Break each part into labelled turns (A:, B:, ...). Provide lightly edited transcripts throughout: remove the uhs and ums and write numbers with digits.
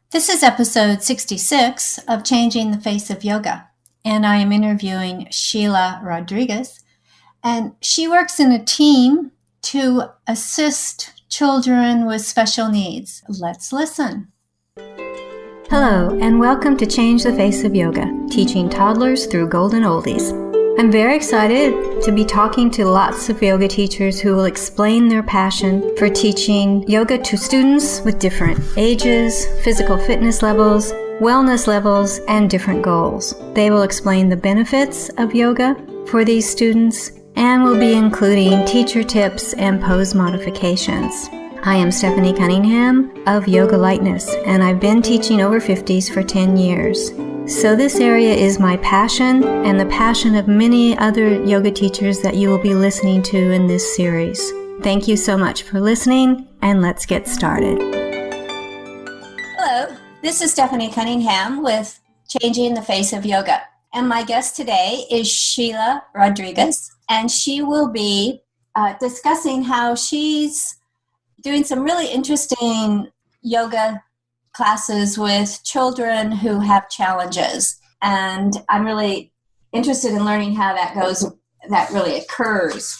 A: This is episode 66 of Changing the Face of Yoga, and I am interviewing Sheelah Rodrigues, and she works in a team to assist children with special needs. Let's listen. Hello, and welcome to Change the Face of Yoga, teaching toddlers through golden oldies. I'm very excited to be talking to lots of yoga teachers who will explain their passion for teaching yoga to students with different ages, physical fitness levels, wellness levels, and different goals. They will explain the benefits of yoga for these students and will be including teacher tips and pose modifications. I am Stephanie Cunningham of Yoga Lightness, and I've been teaching over 50s for 10 years. So this area is my passion and the passion of many other yoga teachers that you will be listening to in this series. Thank you so much for listening, and let's get started. Hello, this is Stephanie Cunningham with Changing the Face of Yoga, and my guest today is Sheelah Rodrigues, and she will be discussing how she's doing some really interesting yoga classes with children who have challenges. And I'm really interested in learning how that goes, that really occurs.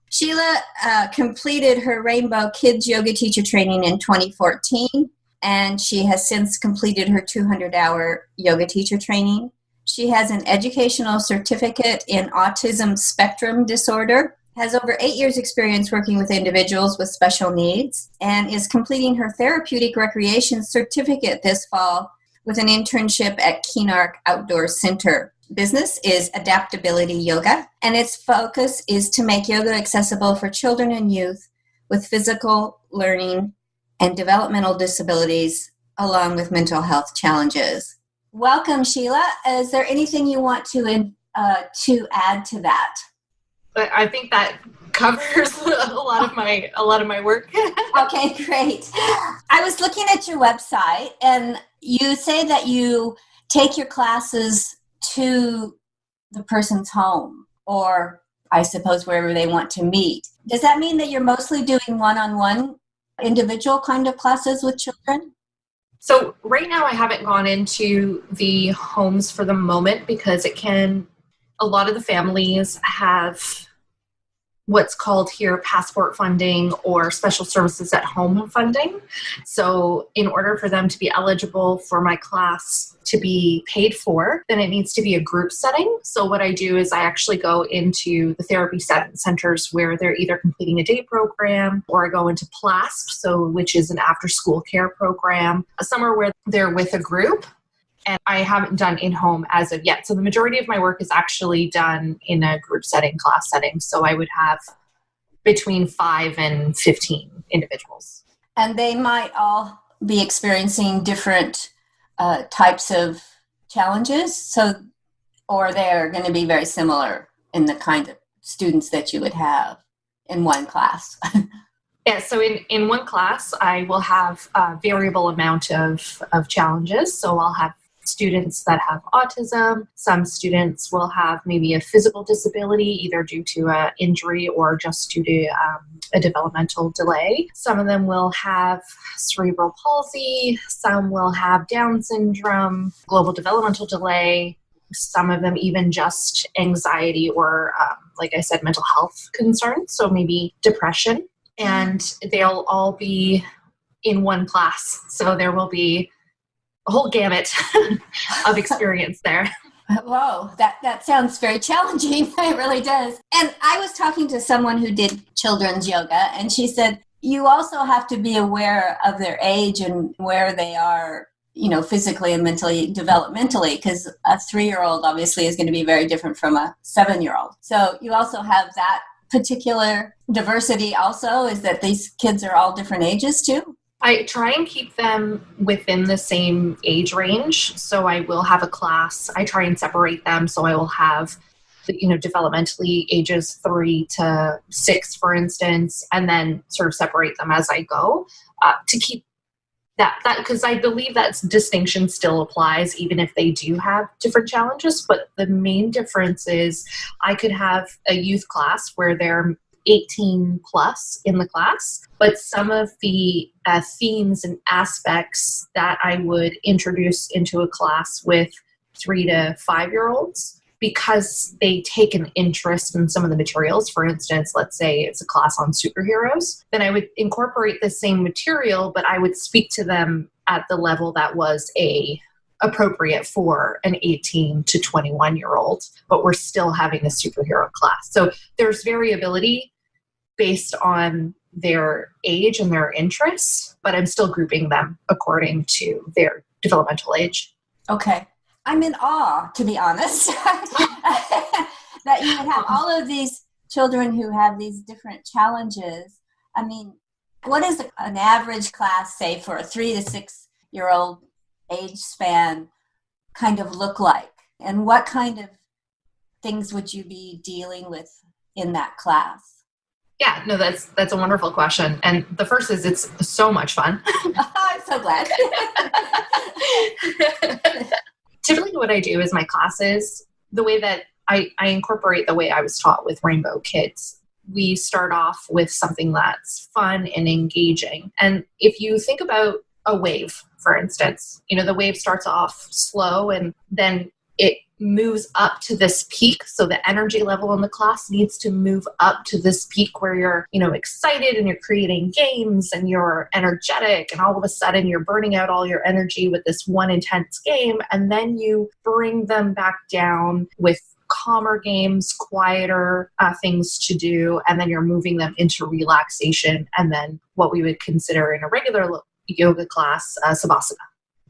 A: Sheelah completed her Rainbow Kids Yoga Teacher Training in 2014, and she has since completed her 200-hour yoga teacher training. She has an educational certificate in autism spectrum disorder, has over 8 years experience working with individuals with special needs, and is completing her therapeutic recreation certificate this fall with an internship at Keenark Outdoor Center. Business is Adaptability Yoga, and its focus is to make yoga accessible for children and youth with physical, learning, and developmental disabilities, along with mental health challenges. Welcome, Sheelah. Is there anything you want to add to that?
B: I think that covers a lot of my work.
A: Okay, great. I was looking at your website, and you say that you take your classes to the person's home, or I suppose wherever they want to meet. Does that mean that you're mostly doing one-on-one individual kind of classes with children?
B: So right now I haven't gone into the homes for the moment because a lot of the families have what's called here passport funding or special services at home funding. So in order for them to be eligible for my class to be paid for, then it needs to be a group setting. So what I do is I actually go into the therapy centers where they're either completing a day program, or I go into PLASP, which is an after school care program, somewhere where they're with a group. And I haven't done in-home as of yet. So the majority of my work is actually done in a group setting, class setting. So I would have between 5 and 15 individuals.
A: And they might all be experiencing different types of challenges, or they're going to be very similar in the kind of students that you would have in one class.
B: Yeah, so in one class, I will have a variable amount of challenges. So I'll have students that have autism. Some students will have maybe a physical disability, either due to an injury or just due to a developmental delay. Some of them will have cerebral palsy. Some will have Down syndrome, global developmental delay. Some of them even just anxiety or, like I said, mental health concerns. So maybe depression. And they'll all be in one class. So there will be a whole gamut of experience there.
A: Whoa, that sounds very challenging. It really does. And I was talking to someone who did children's yoga, and she said, you also have to be aware of their age and where they are, physically and mentally, developmentally, because a 3-year-old obviously is going to be very different from a 7-year-old. So you also have that particular diversity also, is that these kids are all different ages too?
B: I try and keep them within the same age range. So I will have a class. I try and separate them. So I will have, developmentally ages 3 to 6, for instance, and then sort of separate them as I go to keep that because I believe that distinction still applies even if they do have different challenges. But the main difference is I could have a youth class where they're 18 plus in the class, but some of the themes and aspects that I would introduce into a class with 3 to 5-year-olds, because they take an interest in some of the materials. For instance, let's say it's a class on superheroes, then I would incorporate the same material, but I would speak to them at the level that was appropriate for an 18 to 21-year-old, but we're still having a superhero class. So there's variability based on their age and their interests, but I'm still grouping them according to their developmental age.
A: Okay. I'm in awe, to be honest, that you would have all of these children who have these different challenges. I mean, what is an average class, say, for a 3 to 6-year-old age span kind of look like? And what kind of things would you be dealing with in that class?
B: Yeah, no, that's a wonderful question. And the first is it's so much fun.
A: I'm so glad.
B: Typically what I do is my classes, the way that I incorporate the way I was taught with Rainbow Kids. We start off with something that's fun and engaging. And if you think about a wave, for instance, the wave starts off slow and then it moves up to this peak. So the energy level in the class needs to move up to this peak where you're, excited and you're creating games and you're energetic, and all of a sudden you're burning out all your energy with this one intense game. And then you bring them back down with calmer games, quieter things to do. And then you're moving them into relaxation. And then what we would consider in a regular yoga class, savasana,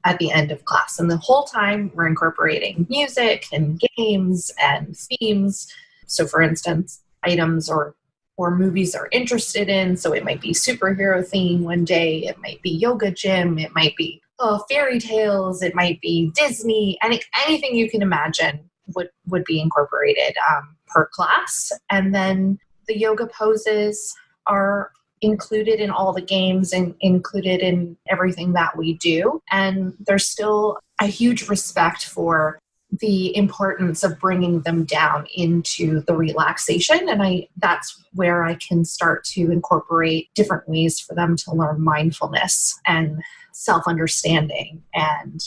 B: at the end of class. And the whole time we're incorporating music and games and themes. So for instance, items or movies are interested in. So it might be superhero theme one day. It might be yoga gym. It might be fairy tales. It might be Disney. Anything you can imagine would be incorporated per class. And then the yoga poses are included in all the games and included in everything that we do. And there's still a huge respect for the importance of bringing them down into the relaxation. And that's where I can start to incorporate different ways for them to learn mindfulness and self-understanding and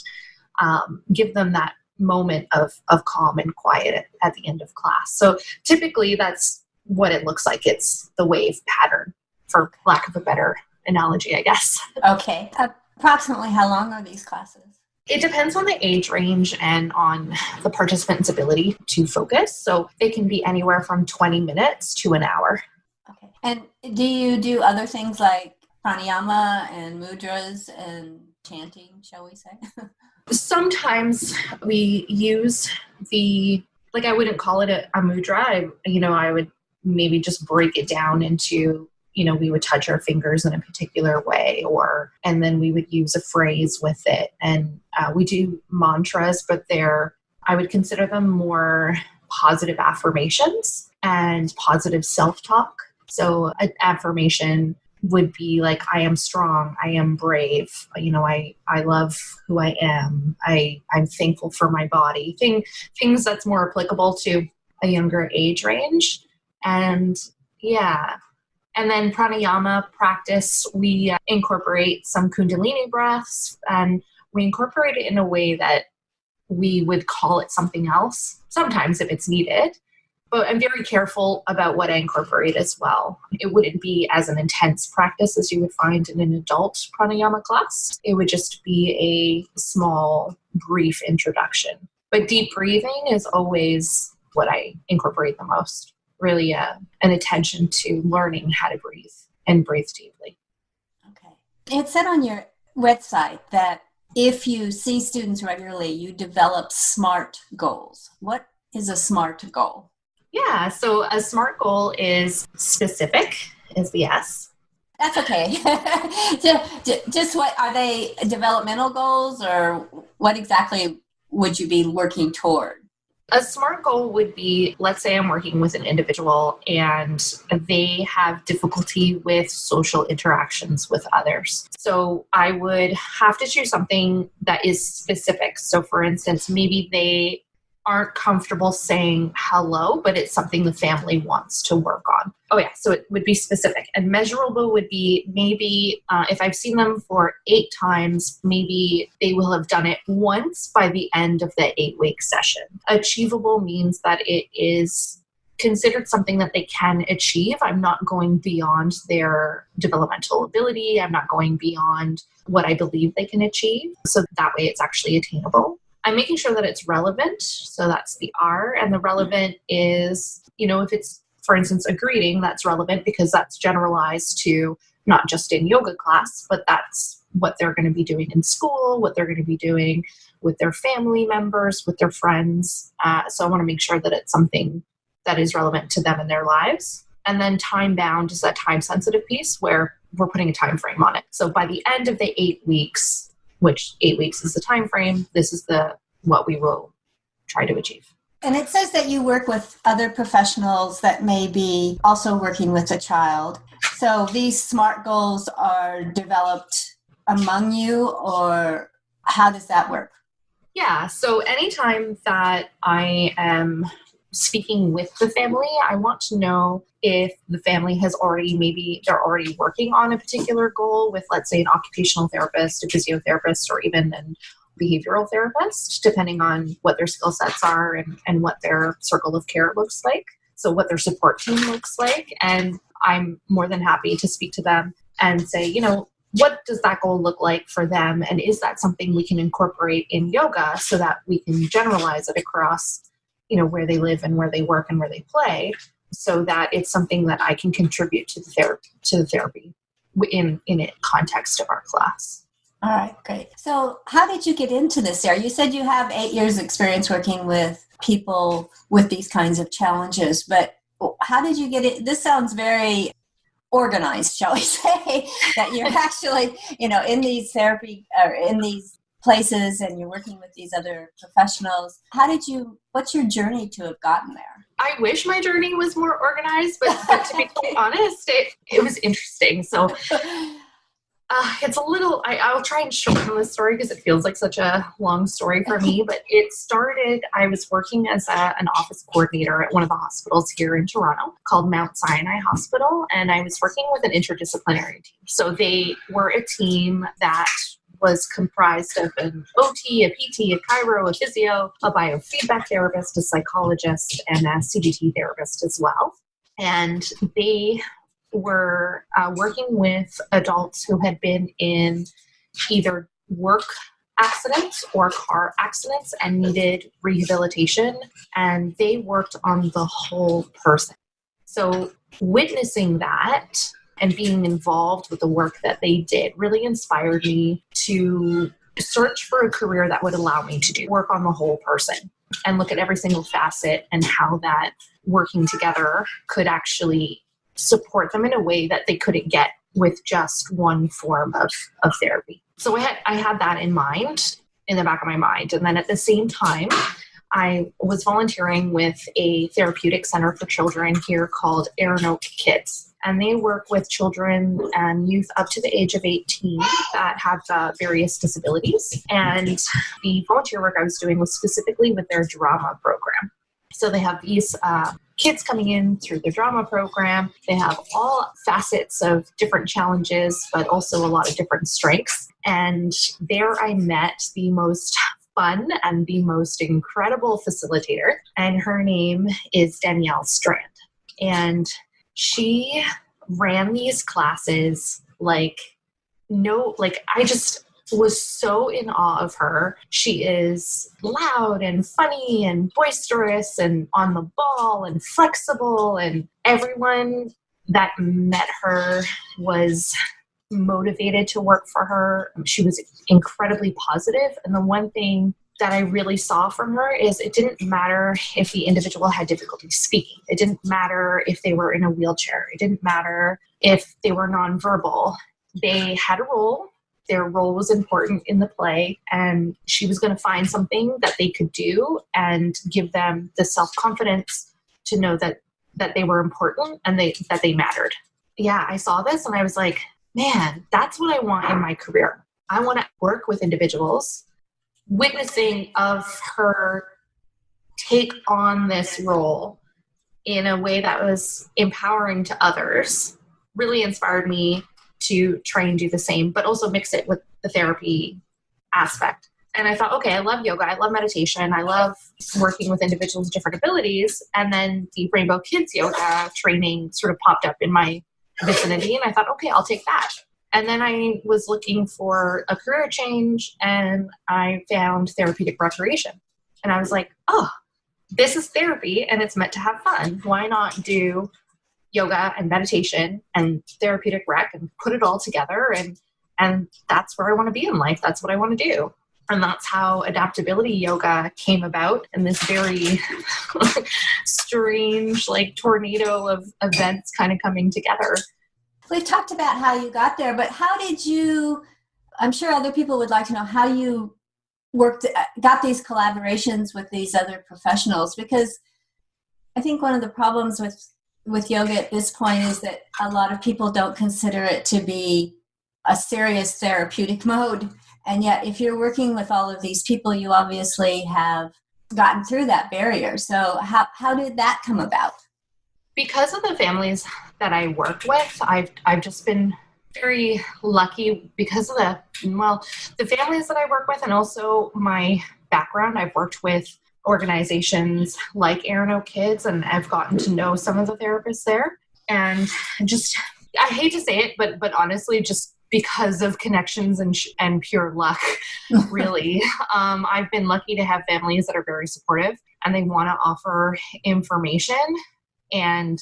B: give them that moment of calm and quiet at the end of class. So typically that's what it looks like. It's the wave pattern, for lack of a better analogy, I guess.
A: Okay. Approximately how long are these classes?
B: It depends on the age range and on the participant's ability to focus. So they can be anywhere from 20 minutes to an hour.
A: Okay. And do you do other things like pranayama and mudras and chanting, shall we say?
B: Sometimes we use I wouldn't call it a mudra. I would maybe just break it down into, we would touch our fingers in a particular way, and then we would use a phrase with it. And we do mantras, but I would consider them more positive affirmations and positive self-talk. So an affirmation would be like, I am strong, I am brave, I love who I am, I'm thankful for my body, things that's more applicable to a younger age range. And and then pranayama practice, we incorporate some kundalini breaths, and we incorporate it in a way that we would call it something else, sometimes if it's needed. But I'm very careful about what I incorporate as well. It wouldn't be as an intense practice as you would find in an adult pranayama class. It would just be a small, brief introduction. But deep breathing is always what I incorporate the most. Really an attention to learning how to breathe and breathe deeply.
A: Okay. It said on your website that if you see students regularly, you develop SMART goals. What is a SMART goal?
B: Yeah, so a SMART goal is specific, is the S.
A: That's okay. Just what are they, developmental goals, or what exactly would you be working toward?
B: A SMART goal would be, let's say I'm working with an individual and they have difficulty with social interactions with others. So I would have to choose something that is specific. So for instance, maybe they aren't comfortable saying hello, but it's something the family wants to work on. Oh yeah, so it would be specific. And measurable would be maybe if I've seen them for 8 times, maybe they will have done it once by the end of the 8-week session. Achievable means that it is considered something that they can achieve. I'm not going beyond their developmental ability. I'm not going beyond what I believe they can achieve. So that way it's actually attainable. I'm making sure that it's relevant. So that's the R. And the relevant is, if it's, for instance, a greeting, that's relevant because that's generalized to not just in yoga class, but that's what they're going to be doing in school, what they're going to be doing with their family members, with their friends. So I want to make sure that it's something that is relevant to them in their lives. And then time bound is that time sensitive piece where we're putting a time frame on it. So by the end of the 8 weeks, which 8 weeks is the time frame, this is what we will try to achieve.
A: And it says that you work with other professionals that may be also working with a child. So these SMART goals are developed among you, or how does that work?
B: Yeah, so anytime that I am speaking with the family, I want to know if the family has maybe they're already working on a particular goal with, let's say, an occupational therapist, a physiotherapist, or even a behavioral therapist, depending on what their skill sets are and what their circle of care looks like. So what their support team looks like. And I'm more than happy to speak to them and say, what does that goal look like for them? And is that something we can incorporate in yoga so that we can generalize it across where they live and where they work and where they play, so that it's something that I can contribute to the therapy in a context of our class.
A: All right, great. So how did you get into this area? You said you have 8 years experience working with people with these kinds of challenges, but how did you get it? This sounds very organized, shall we say, that you're actually, in these therapy or in these places and you're working with these other professionals. What's your journey to have gotten there?
B: I wish my journey was more organized, but to be quite honest, it was interesting. So it's a little, I'll try and shorten this story because it feels like such a long story for me, but it started, I was working as an office coordinator at one of the hospitals here in Toronto called Mount Sinai Hospital, and I was working with an interdisciplinary team. So they were a team that was comprised of an OT, a PT, a chiro, a physio, a biofeedback therapist, a psychologist, and a CBT therapist as well. And they were working with adults who had been in either work accidents or car accidents and needed rehabilitation. And they worked on the whole person. So witnessing that and being involved with the work that they did really inspired me to search for a career that would allow me to do work on the whole person and look at every single facet and how that working together could actually support them in a way that they couldn't get with just one form of therapy. So I had that in mind, in the back of my mind. And then at the same time, I was volunteering with a therapeutic center for children here called Aronoke Kids. And they work with children and youth up to the age of 18 that have various disabilities. And the volunteer work I was doing was specifically with their drama program. So they have these kids coming in through the drama program. They have all facets of different challenges, but also a lot of different strengths. And there I met the most fun and the most incredible facilitator. And her name is Danielle Strand. And she ran these classes I just was so in awe of her. She is loud and funny and boisterous and on the ball and flexible, and everyone that met her was motivated to work for her. She was incredibly positive. And the one thing that I really saw from her is it didn't matter if the individual had difficulty speaking. It didn't matter if they were in a wheelchair. It didn't matter if they were nonverbal. They had a role. Their role was important in the play, and she was going to find something that they could do and give them the self-confidence to know that they were important and that they mattered. Yeah, I saw this and I was like, man, that's what I want in my career. I want to work with individuals. Witnessing of her take on this role in a way that was empowering to others really inspired me to try and do the same, but also mix it with the therapy aspect. And I thought, okay, I love yoga. I love meditation. I love working with individuals with different abilities. And then the Rainbow Kids yoga training sort of popped up in my vicinity. And I thought, okay, I'll take that. And then I was looking for a career change and I found therapeutic recreation. And I was like, oh, this is therapy and it's meant to have fun. Why not do yoga and meditation and therapeutic rec and put it all together? And that's where I want to be in life. That's what I want to do. And that's how adaptability yoga came about in this very strange, like tornado of events kind of coming together.
A: We've talked about how you got there, but how did you, I'm sure other people would like to know how you got these collaborations with these other professionals, because I think one of the problems with yoga at this point is that a lot of people don't consider it to be a serious therapeutic mode. And yet, if you're working with all of these people, you obviously have gotten through that barrier. So how did that come about?
B: Because of the families that I work with, I've just been very lucky because of the families that I work with and also my background. I've worked with organizations like Aaron O Kids, and I've gotten to know some of the therapists there. And just, I hate to say it, but honestly, just because of connections and pure luck, really. I've been lucky to have families that are very supportive and they want to offer information and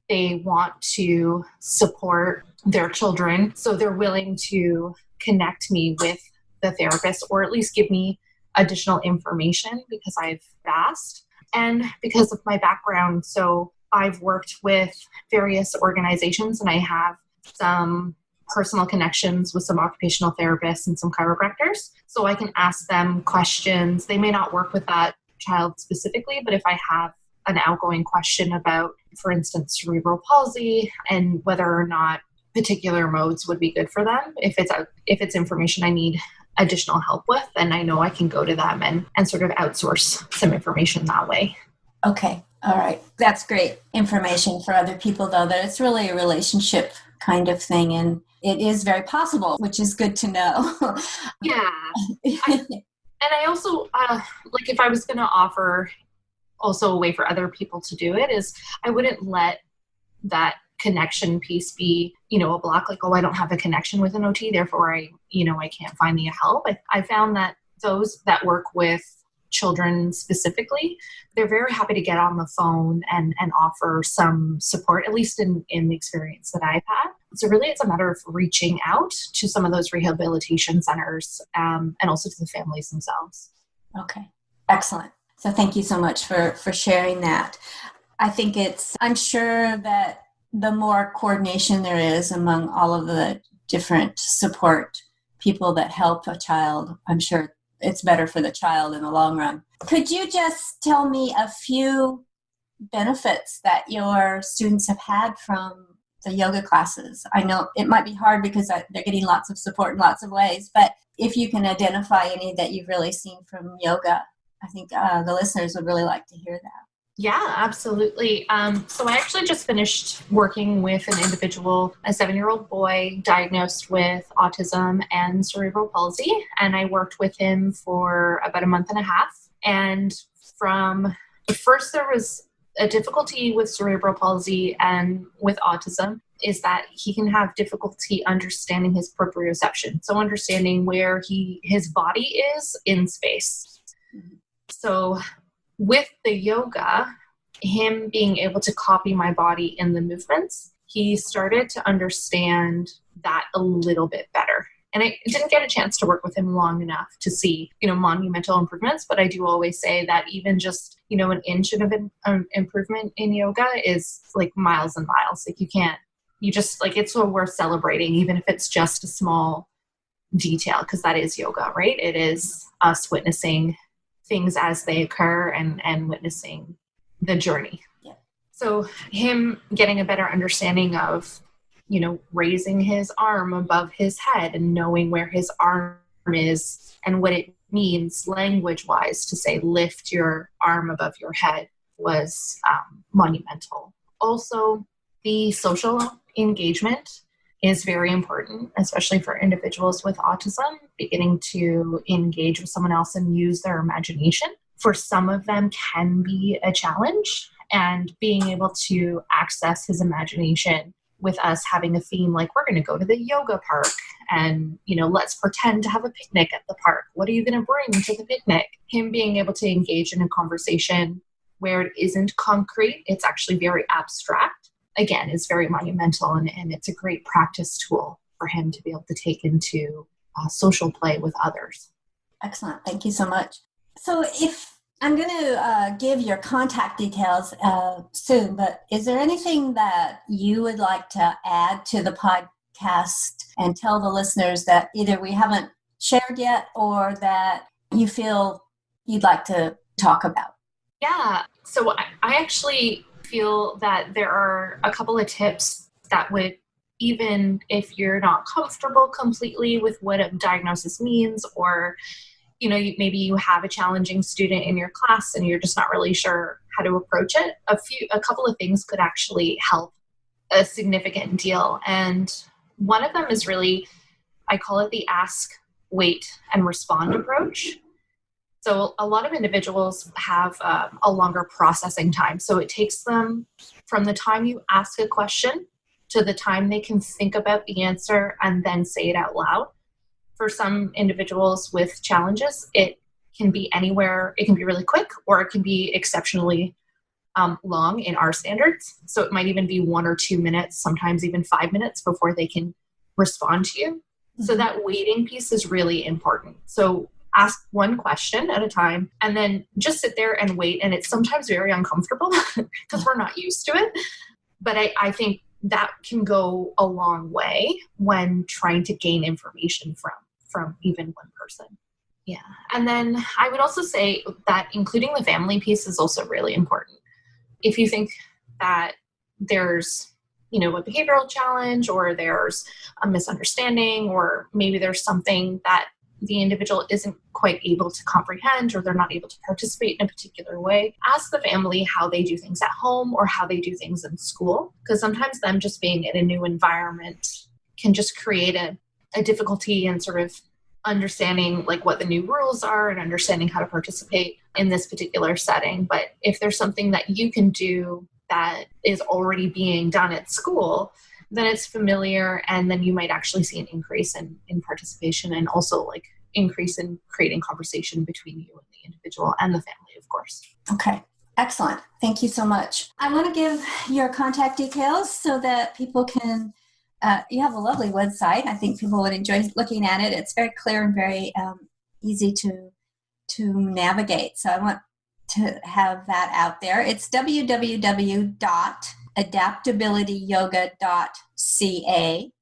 B: they want to support their children. So they're willing to connect me with the therapist or at least give me additional information because I've asked and because of my background. So I've worked with various organizations and I have some personal connections with some occupational therapists and some chiropractors. So I can ask them questions. They may not work with that child specifically, but if I have an outgoing question about, for instance, cerebral palsy and whether or not particular modes would be good for them, if it's information I need additional help with, then I know I can go to them and sort of outsource some information that way.
A: Okay. All right. That's great information for other people, though, that it's really a relationship kind of thing. And it is very possible, which is good to know.
B: Yeah. I also, like if I was going to offer also a way for other people to do it is I wouldn't let that connection piece be, a block like, oh, I don't have a connection with an OT, therefore I can't find the help. I found that those that work with children specifically, they're very happy to get on the phone and offer some support, at least in the experience that I've had. So really it's a matter of reaching out to some of those rehabilitation centers and also to the families themselves.
A: Okay, excellent. So thank you so much for sharing that. I think I'm sure that the more coordination there is among all of the different support people that help a child, I'm sure it's better for the child in the long run. Could you just tell me a few benefits that your students have had from the yoga classes? I know it might be hard because they're getting lots of support in lots of ways, but if you can identify any that you've really seen from yoga, I think the listeners would really like to hear that.
B: Yeah, absolutely. So I actually just finished working with an individual, a 7-year-old boy diagnosed with autism and cerebral palsy. And I worked with him for about a month and a half. And from first, there was a difficulty with cerebral palsy and with autism is that he can have difficulty understanding his proprioception. So understanding where his body is in space. So with the yoga, him being able to copy my body in the movements, he started to understand that a little bit better. And I didn't get a chance to work with him long enough to see, monumental improvements. But I do always say that even just, an inch of improvement in yoga is like miles and miles. Like it's so worth celebrating, even if it's just a small detail, because that is yoga, right? It is us witnessing things as they occur and witnessing the journey.
A: Yeah.
B: So him getting a better understanding of, raising his arm above his head and knowing where his arm is and what it means language-wise to say lift your arm above your head was monumental. Also, the social engagement is very important, especially for individuals with autism, beginning to engage with someone else and use their imagination. For some of them can be a challenge, and being able to access his imagination with us having a theme like we're going to go to the yoga park and, let's pretend to have a picnic at the park. What are you going to bring to the picnic? Him being able to engage in a conversation where it isn't concrete, it's actually very abstract, again, is very monumental, and it's a great practice tool for him to be able to take into social play with others.
A: Excellent. Thank you so much. So if I'm going to give your contact details soon, but is there anything that you would like to add to the podcast and tell the listeners that either we haven't shared yet or that you feel you'd like to talk about?
B: Yeah. So I actually feel that there are a couple of tips that would, even if you're not comfortable completely with what a diagnosis means, or maybe you have a challenging student in your class and you're just not really sure how to approach it, a couple of things could actually help a significant deal. And one of them is really, I call it the ask, wait, and respond approach. So a lot of individuals have a longer processing time. So it takes them from the time you ask a question to the time they can think about the answer and then say it out loud. For some individuals with challenges, it can be anywhere. It can be really quick, or it can be exceptionally long in our standards. So it might even be 1 or 2 minutes, sometimes even 5 minutes before they can respond to you. Mm-hmm. So that waiting piece is really important. So ask one question at a time and then just sit there and wait. And it's sometimes very uncomfortable because we're not used to it. But I think that can go a long way when trying to gain information from even one person. Yeah. And then I would also say that including the family piece is also really important. If you think that there's, a behavioral challenge, or there's a misunderstanding, or maybe there's something that the individual isn't quite able to comprehend, or they're not able to participate in a particular way, ask the family how they do things at home or how they do things in school. Because sometimes them just being in a new environment can just create a difficulty in sort of understanding like what the new rules are and understanding how to participate in this particular setting. But if there's something that you can do that is already being done at school, then it's familiar, and then you might actually see an increase in participation, and also like increase in creating conversation between you and the individual and the family, of course.
A: Okay. Excellent. Thank you so much. I want to give your contact details so that people can, you have a lovely website. I think people would enjoy looking at it. It's very clear and very easy to navigate. So I want to have that out there. It's www.adaptabilityyoga.ca.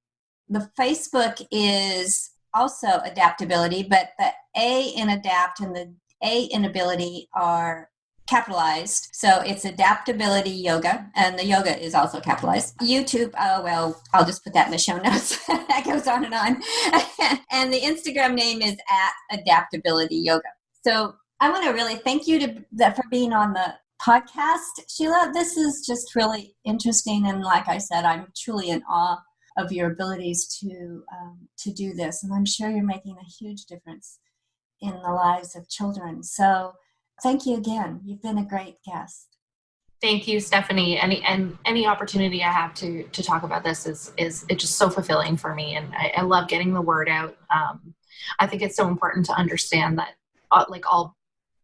A: The Facebook is also Adaptability, but the A in Adapt and the A in Ability are capitalized. So it's Adaptability Yoga, and the yoga is also capitalized. YouTube, I'll just put that in the show notes. That goes on and on. And the Instagram name is @Adaptability Yoga. So I want to really thank you for being on the podcast, Sheelah. This is just really interesting, and like I said, I'm truly in awe of your abilities to do this, and I'm sure you're making a huge difference in the lives of children. So thank you again. You've been a great guest.
B: Thank you, Stephanie. Any opportunity I have to talk about this is it's just so fulfilling for me, and I love getting the word out. I think it's so important to understand that all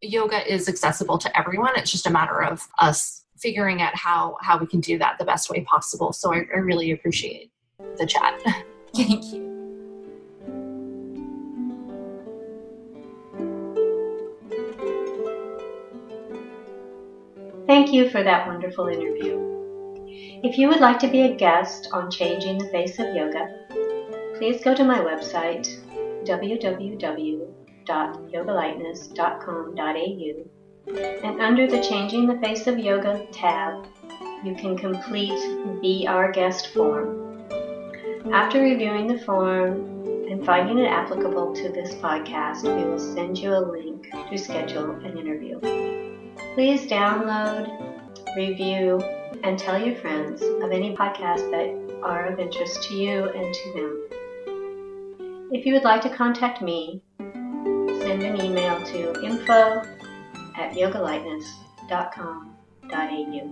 B: yoga is accessible to everyone. It's just a matter of us figuring out how we can do that the best way possible. So I really appreciate the chat.
A: Thank you.
C: Thank you for that wonderful interview. If you would like to be a guest on Changing the Face of Yoga, please go to my website, www.yogalightness.com.au, and under the Changing the Face of Yoga tab, you can complete Be Our Guest form. After reviewing the form and finding it applicable to this podcast, we will send you a link to schedule an interview. Please download, review, and tell your friends of any podcasts that are of interest to you and to them. If you would like to contact me, send an email to info@yogalightness.com.au.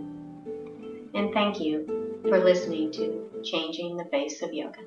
C: And thank you for listening to Changing the Face of Yoga.